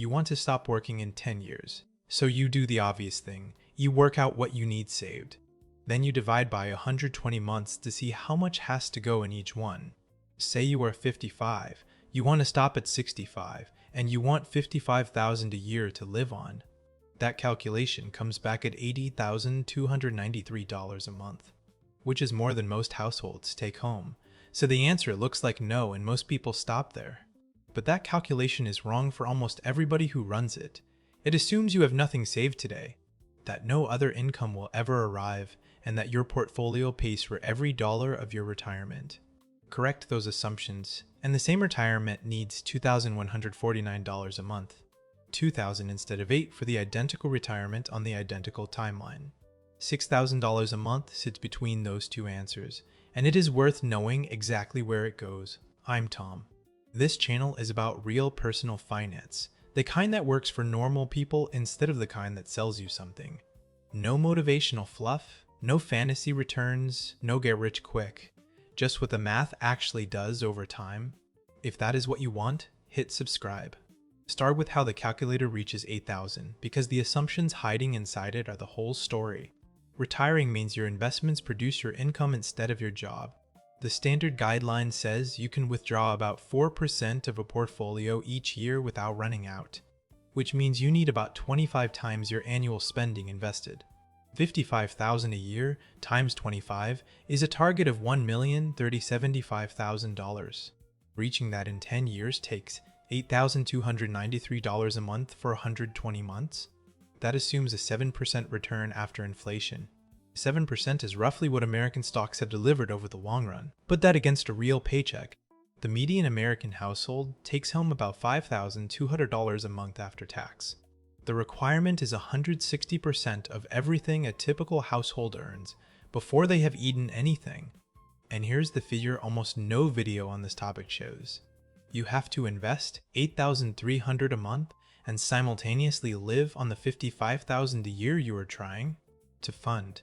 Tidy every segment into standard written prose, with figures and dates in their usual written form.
You want to stop working in 10 years. So you do the obvious thing. You work out what you need saved. Then you divide by 120 months to see how much has to go in each one. Say you are 55, you want to stop at 65, and you want $55,000 a year to live on. That calculation comes back at $80,293 a month, which is more than most households take home. So the answer looks like no, and most people stop there. But that calculation is wrong for almost everybody who runs it. It assumes you have nothing saved today, that no other income will ever arrive, and that your portfolio pays for every dollar of your retirement. Correct those assumptions, and the same retirement needs $2,149 a month. $2,000 instead of $8 for the identical retirement on the identical timeline. $6,000 a month sits between those two answers, and it is worth knowing exactly where it goes. I'm Tom. This channel is about real personal finance, the kind that works for normal people instead of the kind that sells you something. No motivational fluff, no fantasy returns, no get rich quick. Just what the math actually does over time. If that is what you want, hit subscribe. Start with how the calculator reaches 8,000 because the assumptions hiding inside it are the whole story. Retiring means your investments produce your income instead of your job. The standard guideline says you can withdraw about 4% of a portfolio each year without running out, which means you need about 25 times your annual spending invested. $55,000 a year times 25 is a target of $1,075,000. Reaching that in 10 years takes $8,293 a month for 120 months. That assumes a 7% return after inflation. 7% is roughly what American stocks have delivered over the long run. Put that against a real paycheck. The median American household takes home about $5,200 a month after tax. The requirement is 160% of everything a typical household earns before they have eaten anything. And here's the figure almost no video on this topic shows. You have to invest $8,300 a month and simultaneously live on the $55,000 a year you are trying to fund.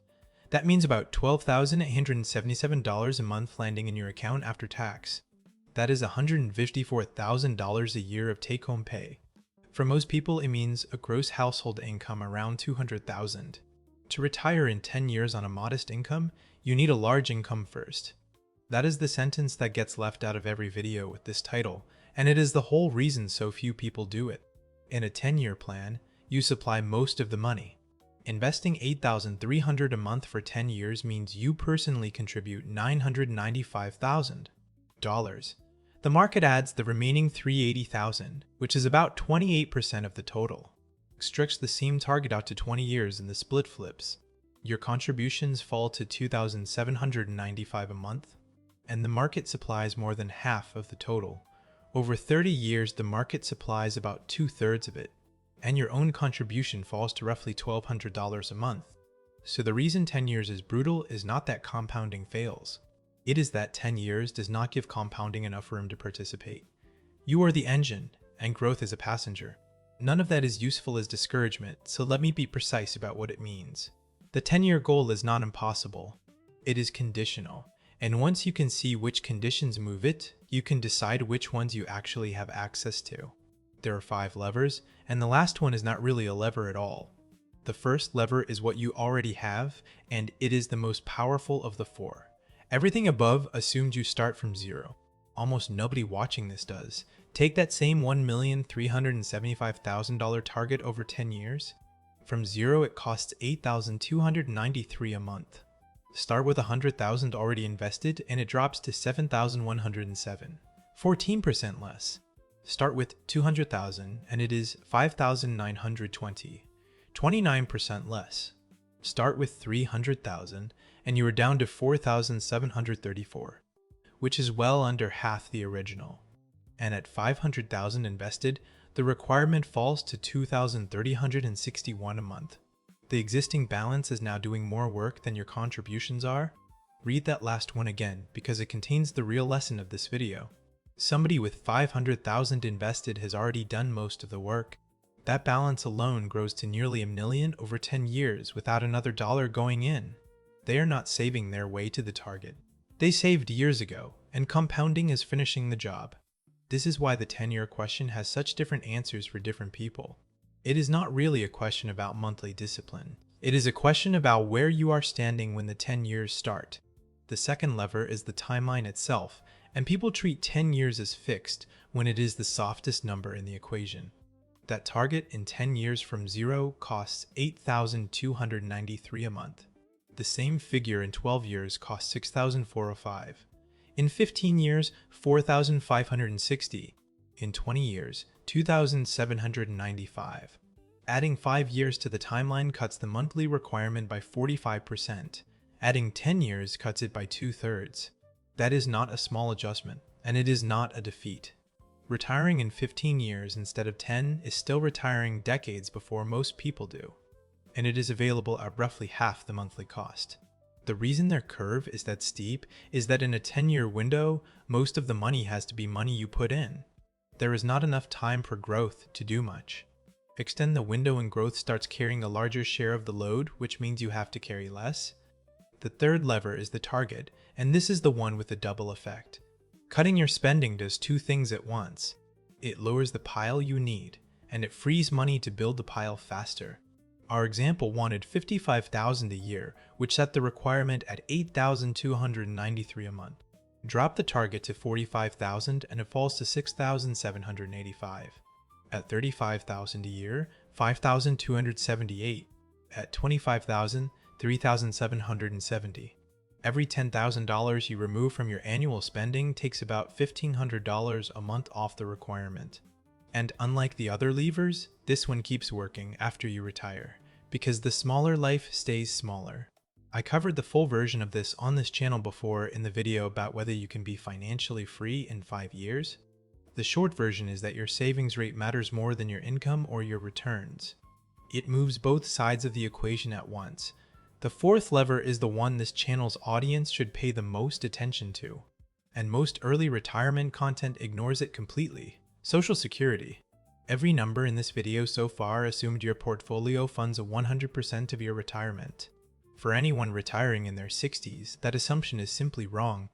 That means about $12,877 a month landing in your account after tax. That is $154,000 a year of take-home pay. For most people, it means a gross household income around $200,000. To retire in 10 years on a modest income, you need a large income first. That is the sentence that gets left out of every video with this title, and it is the whole reason so few people do it. In a 10-year plan, you supply most of the money. Investing $8,300 a month for 10 years means you personally contribute $995,000. The market adds the remaining $380,000, which is about 28% of the total. Stretch the same target out to 20 years and the split flips. Your contributions fall to $2,795 a month, and the market supplies more than half of the total. Over 30 years, the market supplies about 2/3 of it, and your own contribution falls to roughly $1,200 a month. So the reason 10 years is brutal is not that compounding fails. It is that 10 years does not give compounding enough room to participate. You are the engine, and growth is a passenger. None of that is useful as discouragement, so let me be precise about what it means. The 10-year goal is not impossible. It is conditional, and once you can see which conditions move it, you can decide which ones you actually have access to. There are 5 levers, and the last one is not really a lever at all. The first lever is what you already have, and it is the most powerful of the 4. Everything above assumes you start from zero. Almost nobody watching this does. Take that same $1,375,000 target over 10 years. From zero, it costs $8,293 a month. Start with $100,000 already invested, and it drops to $7,107, 14% less. Start with $200,000 and it is $5,920, 29% less. Start with $300,000 and you are down to $4,734, which is well under half the original. And at $500,000 invested, the requirement falls to $2,361 a month. The existing balance is now doing more work than your contributions are. Read that last one again because it contains the real lesson of this video. Somebody with $500,000 invested has already done most of the work. That balance alone grows to nearly $1 million over 10 years without another dollar going in. They are not saving their way to the target. They saved years ago, and compounding is finishing the job. This is why the 10-year question has such different answers for different people. It is not really a question about monthly discipline. It is a question about where you are standing when the 10 years start. The second lever is the timeline itself, and people treat 10 years as fixed when it is the softest number in the equation. That target in 10 years from zero costs $8,293 a month. The same figure in 12 years costs $6,405. In 15 years, $4,560. In 20 years, $2,795. Adding 5 years to the timeline cuts the monthly requirement by 45%. Adding 10 years cuts it by 2/3. That is not a small adjustment, and it is not a defeat. Retiring in 15 years instead of 10 is still retiring decades before most people do, and it is available at roughly half the monthly cost. The reason their curve is that steep is that in a 10-year window, most of the money has to be money you put in. There is not enough time for growth to do much. Extend the window and growth starts carrying a larger share of the load, which means you have to carry less. The third lever is the target, and this is the one with the double effect. Cutting your spending does two things at once. It lowers the pile you need, and it frees money to build the pile faster. Our example wanted $55,000 a year, which set the requirement at $8,293 a month. Drop the target to $45,000 and it falls to $6,785. At $35,000 a year, $5,278. At $25,000, $3,770. Every $10,000 you remove from your annual spending takes about $1,500 a month off the requirement. And unlike the other levers, this one keeps working after you retire, because the smaller life stays smaller. I covered the full version of this on this channel before in the video about whether you can be financially free in 5 years. The short version is that your savings rate matters more than your income or your returns. It moves both sides of the equation at once. The fourth lever is the one this channel's audience should pay the most attention to, and most early retirement content ignores it completely. Social Security. Every number in this video so far assumed your portfolio funds 100% of your retirement. For anyone retiring in their 60s, that assumption is simply wrong.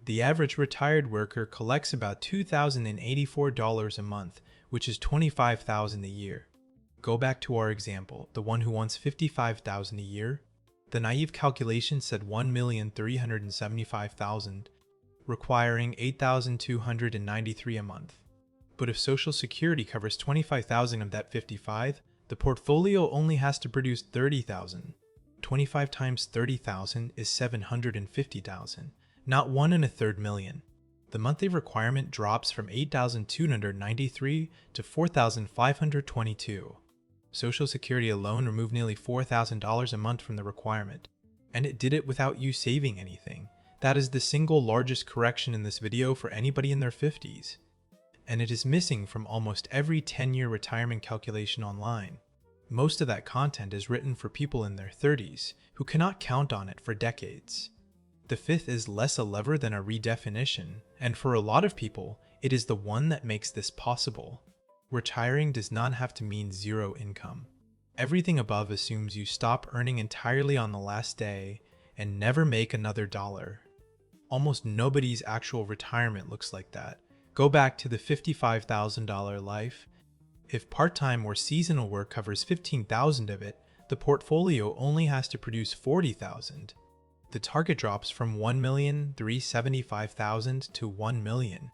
The average retired worker collects about $2,084 a month, which is $25,000 a year. Go back to our example, the one who wants $55,000 a year. The naive calculation said $1,375,000, requiring $8,293 a month. But if Social Security covers $25,000 of that $55,000, the portfolio only has to produce $30,000. 25 times $30,000 is $750,000, not 1 1/3 million. The monthly requirement drops from $8,293 to $4,522. Social Security alone removed nearly $4,000 a month from the requirement, and it did it without you saving anything. That is the single largest correction in this video for anybody in their 50s. And it is missing from almost every 10-year retirement calculation online. Most of that content is written for people in their 30s who cannot count on it for decades. The fifth is less a lever than a redefinition, and for a lot of people, it is the one that makes this possible. Retiring does not have to mean zero income. Everything above assumes you stop earning entirely on the last day and never make another dollar. Almost nobody's actual retirement looks like that. Go back to the $55,000 life. If part-time or seasonal work covers $15,000 of it, the portfolio only has to produce $40,000. The target drops from $1,375,000 to $1 million.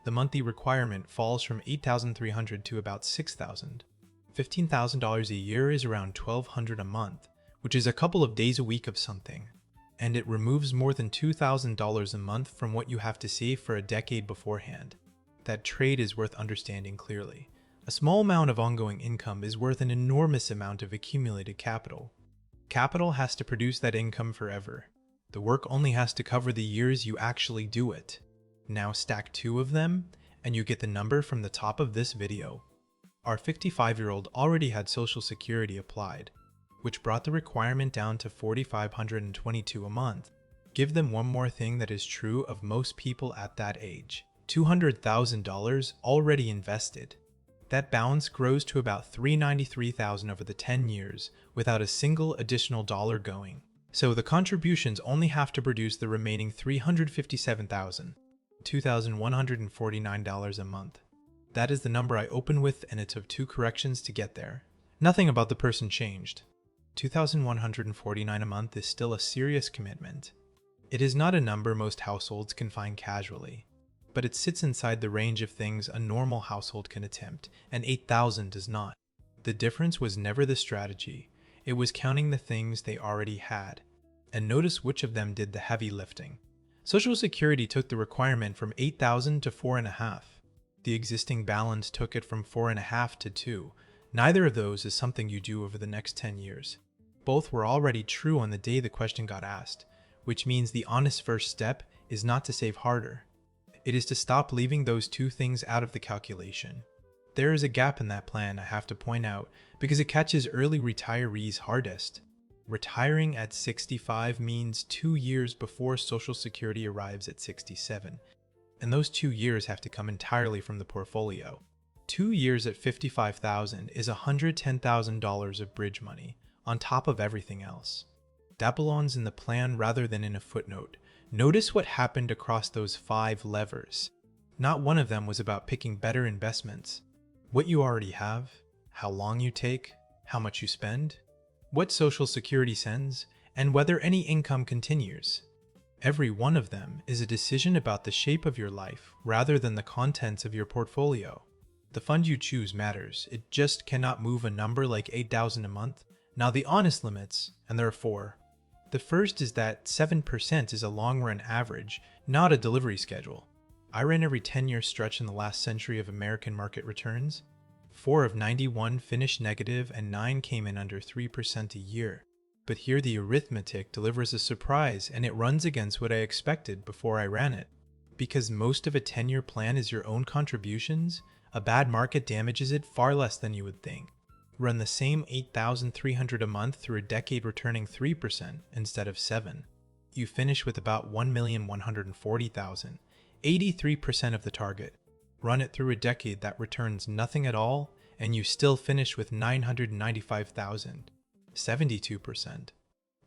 The monthly requirement falls from $8,300 to about $6,000. $15,000 a year is around $1,200 a month, which is a couple of days a week of something. And it removes more than $2,000 a month from what you have to save for a decade beforehand. That trade is worth understanding clearly. A small amount of ongoing income is worth an enormous amount of accumulated capital. Capital has to produce that income forever. The work only has to cover the years you actually do it. Now stack 2 of them, and you get the number from the top of this video. Our 55-year-old already had Social Security applied, which brought the requirement down to $4,522 a month. Give them one more thing that is true of most people at that age. $200,000 already invested. That balance grows to about $393,000 over the 10 years without a single additional dollar going. So the contributions only have to produce the remaining $357,000. $2,149 a month. That is the number I opened with, and it took 2 corrections to get there. Nothing about the person changed. $2,149 a month is still a serious commitment. It is not a number most households can find casually, but it sits inside the range of things a normal household can attempt, and $8,000 does not. The difference was never the strategy, it was counting the things they already had. And notice which of them did the heavy lifting. Social Security took the requirement from $8,000 to $4,500. The existing balance took it from $4,500 to $2,000. Neither of those is something you do over the next 10 years. Both were already true on the day the question got asked, which means the honest first step is not to save harder. It is to stop leaving those 2 things out of the calculation. There is a gap in that plan I have to point out because it catches early retirees hardest. Retiring at 65 means 2 years before Social Security arrives at 67, and those 2 years have to come entirely from the portfolio. 2 years at $55,000 is $110,000 of bridge money, on top of everything else. That belongs in the plan rather than in a footnote. Notice what happened across those 5 levers. Not one of them was about picking better investments. What you already have, how long you take, how much you spend, what Social Security sends, and whether any income continues. Every one of them is a decision about the shape of your life rather than the contents of your portfolio. The fund you choose matters, it just cannot move a number like $8,000 a month. Now the honest limits, and there are 4. The first is that 7% is a long-run average, not a delivery schedule. I ran every 10-year stretch in the last century of American market returns. 4 of 91 finished negative and 9 came in under 3% a year. But here the arithmetic delivers a surprise and it runs against what I expected before I ran it. Because most of a 10-year plan is your own contributions, a bad market damages it far less than you would think. Run the same $8,300 a month through a decade returning 3% instead of 7%. You finish with about $1,140,000, 83% of the target. Run it through a decade that returns nothing at all, and you still finish with $995,000, 72%.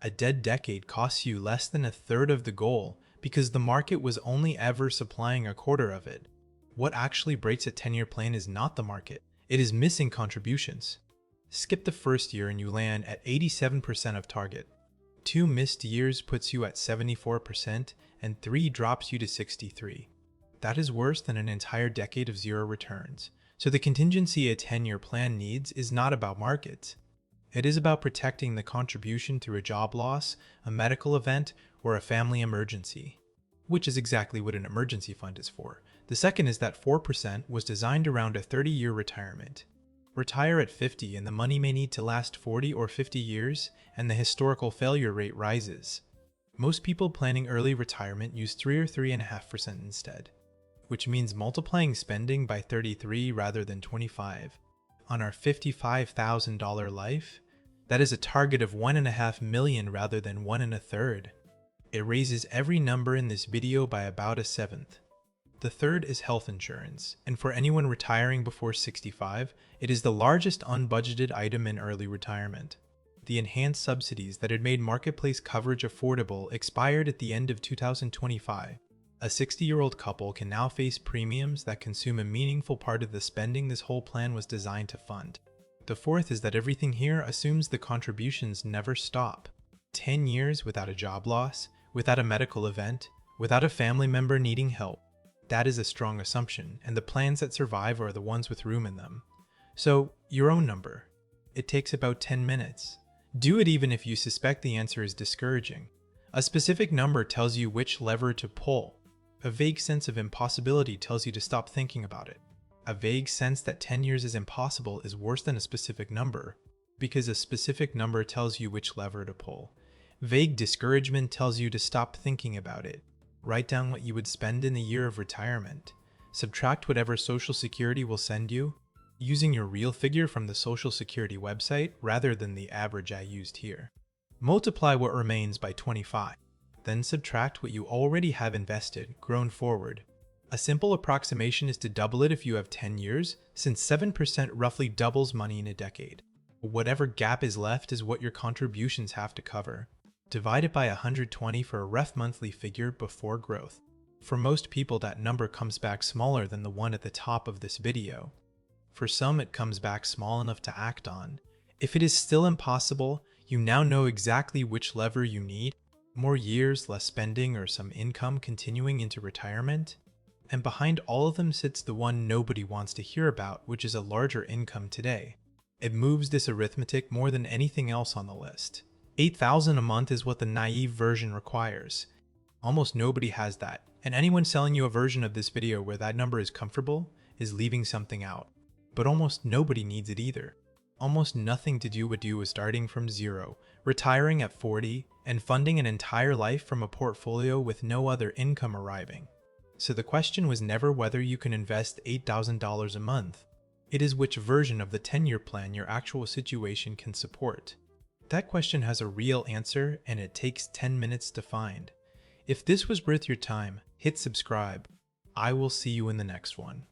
A dead decade costs you less than a third of the goal because the market was only ever supplying a quarter of it. What actually breaks a 10-year plan is not the market, it is missing contributions. Skip the first year and you land at 87% of target. 2 missed years puts you at 74%, and 3 drops you to 63%. That is worse than an entire decade of 0 returns. So the contingency a 10-year plan needs is not about markets. It is about protecting the contribution through a job loss, a medical event, or a family emergency, which is exactly what an emergency fund is for. The second is that 4% was designed around a 30-year retirement. Retire at 50 and the money may need to last 40 or 50 years, and the historical failure rate rises. Most people planning early retirement use 3 or 3.5% instead, which means multiplying spending by 33 rather than 25. On our $55,000 life, that is a target of $1.5 million rather than 1 1/3. It raises every number in this video by about 1/7. The third is health insurance, and for anyone retiring before 65, it is the largest unbudgeted item in early retirement. The enhanced subsidies that had made marketplace coverage affordable expired at the end of 2025. A 60-year-old couple can now face premiums that consume a meaningful part of the spending this whole plan was designed to fund. The fourth is that everything here assumes the contributions never stop. 10 years without a job loss, without a medical event, without a family member needing help. That is a strong assumption, and the plans that survive are the ones with room in them. So, your own number. It takes about 10 minutes. Do it even if you suspect the answer is discouraging. A specific number tells you which lever to pull. A vague sense of impossibility tells you to stop thinking about it. A vague sense that 10 years is impossible is worse than a specific number, because a specific number tells you which lever to pull. Vague discouragement tells you to stop thinking about it. Write down what you would spend in a year of retirement. Subtract whatever Social Security will send you, using your real figure from the Social Security website rather than the average I used here. Multiply what remains by 25. Then subtract what you already have invested, grown forward. A simple approximation is to double it if you have 10 years, since 7% roughly doubles money in a decade. Whatever gap is left is what your contributions have to cover. Divide it by 120 for a rough monthly figure before growth. For most people, that number comes back smaller than the one at the top of this video. For some, it comes back small enough to act on. If it is still impossible, you now know exactly which lever you need: more years, less spending, or some income continuing into retirement. And behind all of them sits the one nobody wants to hear about, which is a larger income today. It moves this arithmetic more than anything else on the list. $8,000 a month is what the naive version requires. Almost nobody has that, and anyone selling you a version of this video where that number is comfortable is leaving something out. But almost nobody needs it either. Almost nothing to do would do with starting from zero, retiring at 40, and funding an entire life from a portfolio with no other income arriving. So the question was never whether you can invest $8,000 a month. It is which version of the 10-year plan your actual situation can support. That question has a real answer, and it takes 10 minutes to find. If this was worth your time, hit subscribe. I will see you in the next one.